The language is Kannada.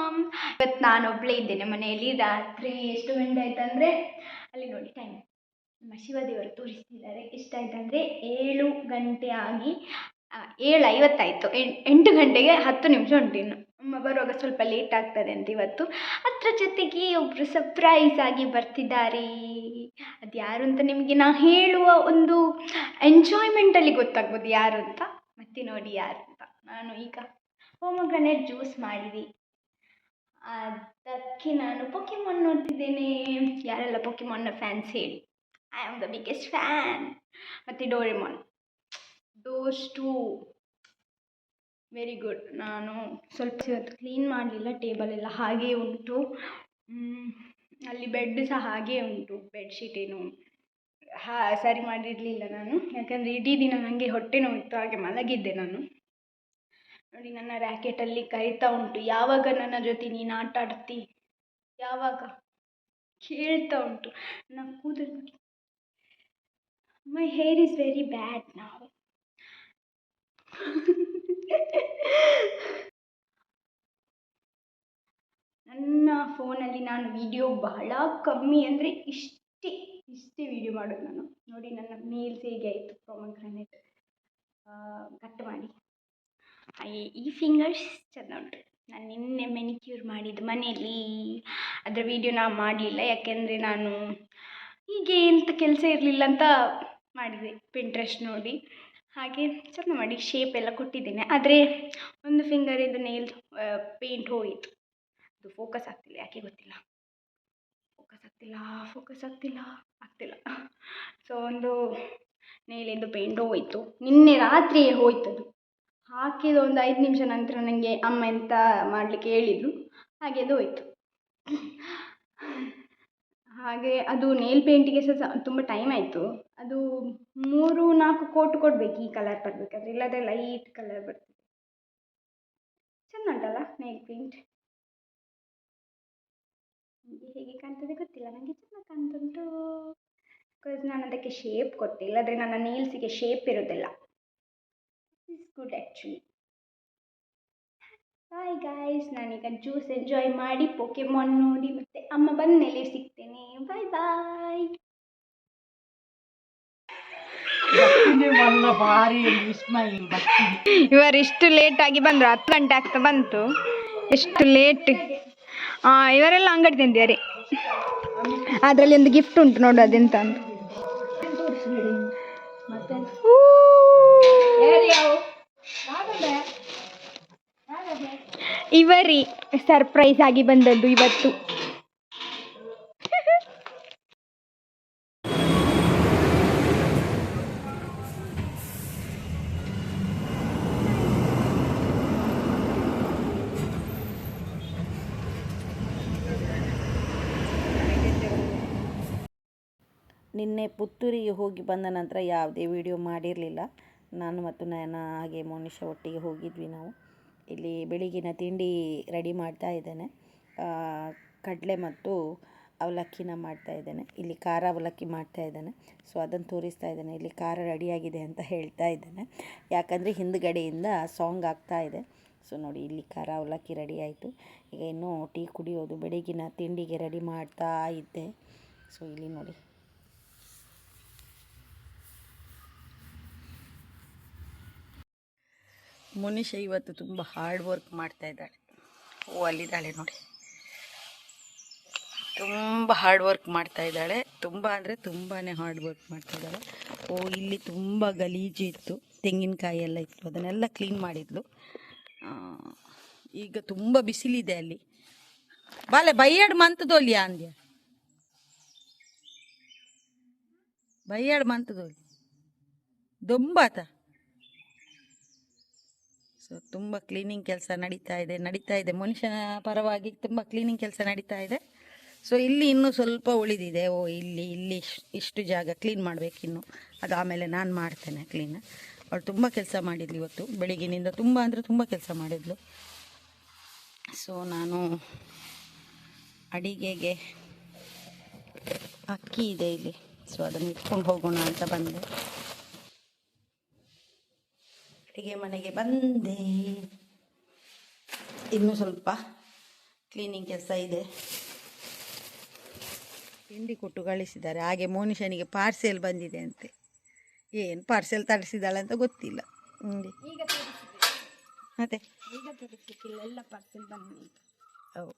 ಇವತ್ತು ನಾನು ಒಬ್ಬಳೇ ಇದ್ದೇನೆ ಮನೆಯಲ್ಲಿ. ರಾತ್ರಿ ಎಷ್ಟು ಗಂಟೆ ಆಯ್ತಂದರೆ ಅಲ್ಲಿ ನೋಡಿ ಟೈಮ್, ನಮ್ಮ ಶಿವದೇವರು ತೋರಿಸ್ತಿದ್ದಾರೆ. ಎಷ್ಟಾಯ್ತಂದರೆ 7 ಗಂಟೆ ಆಗಿ 7:50 8 ಗಂಟೆಗೆ 10 ನಿಮಿಷ ಉಂಟು ಇನ್ನು. ಅಮ್ಮ ಬರುವಾಗ ಸ್ವಲ್ಪ ಲೇಟ್ ಆಗ್ತದೆ ಅಂತ ಇವತ್ತು. ಅದರ ಜೊತೆಗೆ ಒಬ್ಬರು ಸರ್ಪ್ರೈಸ್ ಆಗಿ ಬರ್ತಿದ್ದಾರೆ. ಅದು ಯಾರು ಅಂತ ನಿಮಗೆ ನಾ ಹೇಳುವ ಒಂದು ಎಂಜಾಯ್ಮೆಂಟಲ್ಲಿ ಗೊತ್ತಾಗ್ಬೋದು ಯಾರು ಅಂತ. ಮತ್ತೆ ನೋಡಿ ಯಾರು ಅಂತ. ನಾನು ಈಗ ಪೊಮೊಗ್ರನೇಟ್ ಜ್ಯೂಸ್ ಮಾಡಿದೆ, ಅದಕ್ಕೆ ನಾನು ಪೊಕೆಮಾನ್ ನೋಡ್ತಿದ್ದೇನೆ. ಯಾರೆಲ್ಲ ಪೊಕೆಮಾನ್ನ ಫ್ಯಾನ್ಸ್ ಹೇಳಿ? I am the biggest fan. ಮತ್ತು Doraemon, those two very good. ನಾನು ಸ್ವಲ್ಪ ಇವತ್ತು ಕ್ಲೀನ್ ಮಾಡಲಿಲ್ಲ, ಟೇಬಲ್ ಎಲ್ಲ ಹಾಗೇ ಉಂಟು. ಅಲ್ಲಿ ಬೆಡ್ ಸಹ ಹಾಗೇ ಉಂಟು, ಬೆಡ್ಶೀಟ್ ಏನು ಸರಿ ಮಾಡಿರಲಿಲ್ಲ ನಾನು, ಯಾಕಂದರೆ ಇಡೀ ದಿನ ನನಗೆ ಹೊಟ್ಟೆ ನೋವಿತ್ತು, ಹಾಗೆ ಮಲಗಿದ್ದೆ ನಾನು. ನೋಡಿ ನನ್ನ ರ್ಯಾಕೆಟಲ್ಲಿ ಕರಿತಾ ಉಂಟು, ಯಾವಾಗ ನನ್ನ ಜೊತೆ ನೀನು ಆಟ ಆಡ್ತಿ, ಯಾವಾಗ ಕೇಳ್ತಾ ಉಂಟು. ನನ್ನ ಕೂದಲು ನೋಡಿ, my hair is very bad ನಾವು. ನನ್ನ ಫೋನಲ್ಲಿ ನಾನು ವಿಡಿಯೋ ಬಹಳ ಕಮ್ಮಿ, ಅಂದರೆ ಇಷ್ಟೇ ವಿಡಿಯೋ ಮಾಡೋದು ನಾನು. ನೋಡಿ ನನ್ನ ನೇಲ್ಸ್ ಹೇಗೆ ಆಯಿತು, ಪೊಮೊಗ್ರನೇಟ್ ಕಟ್ ಮಾಡಿ. ಈ ಫಿಂಗರ್ಸ್ ಚೆಂದ ಉಂಟು. ನಾನು ನಿನ್ನೆ ಮೆನಿಕ್ಯೂರ್ ಮಾಡಿದ್ದು ಮನೆಯಲ್ಲಿ, ಅದರ ವಿಡಿಯೋ ನಾನು ಮಾಡಲಿಲ್ಲ, ಯಾಕೆಂದರೆ ನಾನು ಹೀಗೆ ಎಂಥ ಕೆಲಸ ಇರಲಿಲ್ಲ ಅಂತ ಮಾಡಿದೆ ಪಿಂಟ್ರೆಸ್ಟ್ ನೋಡಿ. ಹಾಗೆ ಚೆಂದ ಮಾಡಿ ಶೇಪ್ ಎಲ್ಲ ಕೊಟ್ಟಿದ್ದೇನೆ. ಆದರೆ ಒಂದು ಫಿಂಗರಿದ್ದು ನೇಲ್ ಪೇಂಟ್ ಹೋಯಿತು, ಅದು ಫೋಕಸ್ ಆಗ್ತಿಲ್ಲ, ಯಾಕೆ ಗೊತ್ತಿಲ್ಲ, ಫೋಕಸ್ ಆಗ್ತಿಲ್ಲ. ಸೊ ಒಂದು ನೇಲಿಂದು ಪೇಂಟ್ ಹೋಯಿತು, ನಿನ್ನೆ ರಾತ್ರಿಯೇ ಹೋಯ್ತದು. ಹಾಕಿದ ಒಂದು 5 ನಿಮಿಷ ನಂತರ ನನಗೆ ಅಮ್ಮ ಎಂತ ಮಾಡಲಿಕ್ಕೆ ಹೇಳಿದರು, ಹಾಗೆ ಅದು ಹೋಯಿತು. ಹಾಗೆ ಅದು ನೇಲ್ ಪೇಂಟಿಗೆ ಸಹ ತುಂಬ ಟೈಮ್ ಆಯಿತು. ಅದು 3-4 ಕೋಟ್ ಕೊಡಬೇಕು ಈ ಕಲರ್ ಬರಬೇಕಾದ್ರೆ, ಇಲ್ಲದ್ರೆ ಲೈಟ್ ಕಲರ್ ಬರ್ತದೆ. ಚೆಂದ ಉಂಟಲ್ಲ ನೇಲ್ ಪೇಂಟ್? ಹೇಗೆ ಕಾಣ್ತದೆ ಗೊತ್ತಿಲ್ಲ, ನನಗೆ ಚೆನ್ನಾಗಿ ಕಾಣ್ತುಂಟು. ಬಿಕಾಸ್ ನಾನು ಅದಕ್ಕೆ ಶೇಪ್ ಕೊಟ್ಟೆ, ಇಲ್ಲಾಂದರೆ ನನ್ನ ನೇಲ್ಸಿಗೆ ಶೇಪ್ ಇರೋದಿಲ್ಲ. Is good actually. Bye guys, ನಾನೀಗ ಜ್ಯೂಸ್ ಎಂಜಾಯ್ ಮಾಡಿ ಪೊಕೆಮಾನ್ ನೋಡಿ ಮತ್ತೆ ಅಮ್ಮ ಬಂದ ಮೇಲೆ ಸಿಗ್ತೇನೆ. ಬಾಯ್ ಬಾಯ್. ಇವರಿಷ್ಟು ಲೇಟಾಗಿ ಬಂದರು, 10 ಗಂಟೆ ಆಗ್ತಾ ಬಂತು. ಎಷ್ಟು ಲೇಟ್. ಇವರೆಲ್ಲ ಅಂಗಡಿ ತಂದಿದ್ದಾರೆ. ಅದರಲ್ಲಿ ಒಂದು ಗಿಫ್ಟ್ ಉಂಟು, ನೋಡು ಅದೆಂತ ಅಂತ. ಇವರಿ ಸರ್ಪ್ರೈಸ್ ಆಗಿ ಬಂದದ್ದು ಇವತ್ತು. ನಿನ್ನೆ ಪುತ್ತೂರಿಗೆ ಹೋಗಿ ಬಂದ ನಂತರ ಯಾವುದೇ ವಿಡಿಯೋ ಮಾಡಿರಲಿಲ್ಲ. ನಾನು ಮತ್ತು ನಯನ ಹಾಗೆ ಮೋನಿಶಾ ಒಟ್ಟಿಗೆ ಹೋಗಿದ್ವಿ ನಾವು. ಇಲ್ಲಿ ಬೆಳಿಗ್ಗಿನ ತಿಂಡಿ ರೆಡಿ ಮಾಡ್ತಾ ಇದ್ದೇನೆ. ಕಡಲೆ ಮತ್ತು ಅವಲಕ್ಕಿನ ಮಾಡ್ತಾ ಇದ್ದೇನೆ. ಇಲ್ಲಿ ಖಾರ ಅವಲಕ್ಕಿ ಮಾಡ್ತಾ ಇದ್ದೇನೆ. ಸೊ ಅದನ್ನು ತೋರಿಸ್ತಾ ಇದ್ದೇನೆ. ಇಲ್ಲಿ ಖಾರ ರೆಡಿಯಾಗಿದೆ ಅಂತ ಹೇಳ್ತಾ ಇದ್ದೇನೆ, ಯಾಕಂದರೆ ಹಿಂದುಗಡೆಯಿಂದ ಸಾಂಗ್ ಆಗ್ತಾ ಇದೆ. ಸೊ ನೋಡಿ, ಇಲ್ಲಿ ಖಾರ ಅವಲಕ್ಕಿ ರೆಡಿ ಆಯಿತು. ಈಗ ಇನ್ನೂ ಟೀ ಕುಡಿಯೋದು, ಬೆಳಿಗ್ಗಿನ ತಿಂಡಿಗೆ ರೆಡಿ ಮಾಡ್ತಾ ಇದ್ದೆ. ಸೊ ಇಲ್ಲಿ ನೋಡಿ, ಮೋನಿಶಾ ಇವತ್ತು ತುಂಬ ಹಾರ್ಡ್ ವರ್ಕ್ ಮಾಡ್ತಾ ಇದ್ದಾಳೆ. ಅಲ್ಲಿದ್ದಾಳೆ ನೋಡಿ, ತುಂಬ ಹಾರ್ಡ್ ವರ್ಕ್ ಮಾಡ್ತಾ ಇದ್ದಾಳೆ. ತುಂಬ ಅಂದರೆ ತುಂಬಾ ಹಾರ್ಡ್ ವರ್ಕ್ ಮಾಡ್ತಾ ಇದ್ದಾಳೆ. ಇಲ್ಲಿ ತುಂಬ ಗಲೀಜು ಇತ್ತು, ತೆಂಗಿನಕಾಯಿ ಎಲ್ಲ ಇತ್ತು, ಅದನ್ನೆಲ್ಲ ಕ್ಲೀನ್ ಮಾಡಿದ್ಲು. ಈಗ ತುಂಬ ಬಿಸಿಲಿದೆ ಅಲ್ಲಿ. ಬಾಲೆ ಬೈಯಾಡ್ ಮಂತದೋಲಿಯಾ ಅಂದ್ಯ, ಬೈಯಾಡ್ ಮಂತದೋಲಿ ದೊಂಬಾತ. ಸೊ ತುಂಬ ಕ್ಲೀನಿಂಗ್ ಕೆಲಸ ನಡೀತಾ ಇದೆ. ಮನುಷ್ಯನ ಪರವಾಗಿ ತುಂಬ ಕ್ಲೀನಿಂಗ್ ಕೆಲಸ ನಡೀತಾ ಇದೆ. ಸೊ ಇಲ್ಲಿ ಇನ್ನೂ ಸ್ವಲ್ಪ ಉಳಿದಿದೆ. ಇಲ್ಲಿ ಇಷ್ಟು ಜಾಗ ಕ್ಲೀನ್ ಮಾಡಬೇಕಿನ್ನು, ಅದು ಆಮೇಲೆ ನಾನು ಮಾಡ್ತೇನೆ ಕ್ಲೀನ್. ಅವಳು ತುಂಬ ಕೆಲಸ ಮಾಡಿದ್ಲು ಇವತ್ತು ಬೆಳಿಗ್ಗಿನಿಂದ, ತುಂಬ ಅಂದರೆ ತುಂಬ ಕೆಲಸ ಮಾಡಿದ್ಲು. ಸೊ ನಾನು ಅಡಿಗೆಗೆ ಅಕ್ಕಿ ಇದೆ ಇಲ್ಲಿ, ಸೊ ಅದನ್ನು ಇಟ್ಕೊಂಡು ಹೋಗೋಣ ಅಂತ ಬಂದೆ. ಅಡುಗೆ ಮನೆಗೆ ಬಂದೆ. ಇನ್ನೂ ಸ್ವಲ್ಪ ಕ್ಲೀನಿಂಗ್ ಕೆಲಸ ಇದೆ. ತಿಂಡಿ ಕೊಟ್ಟು ಕಳಿಸಿದ್ದಾರೆ. ಹಾಗೆ ಮೋನಿಶನಿಗೆ ಪಾರ್ಸೆಲ್ ಬಂದಿದೆ ಅಂತೆ. ಏನು ಪಾರ್ಸೆಲ್ ತರಿಸಿದಾಳೆ ಅಂತ ಗೊತ್ತಿಲ್ಲ. ಈಗ ಮತ್ತೆ ಈಗ ತೋರಿಸ್ಲಿಕ್ಕಿಲ್ಲ, ಎಲ್ಲ ಪಾರ್ಸೆಲ್ ಬನ್ನಿ. ಹೌದು.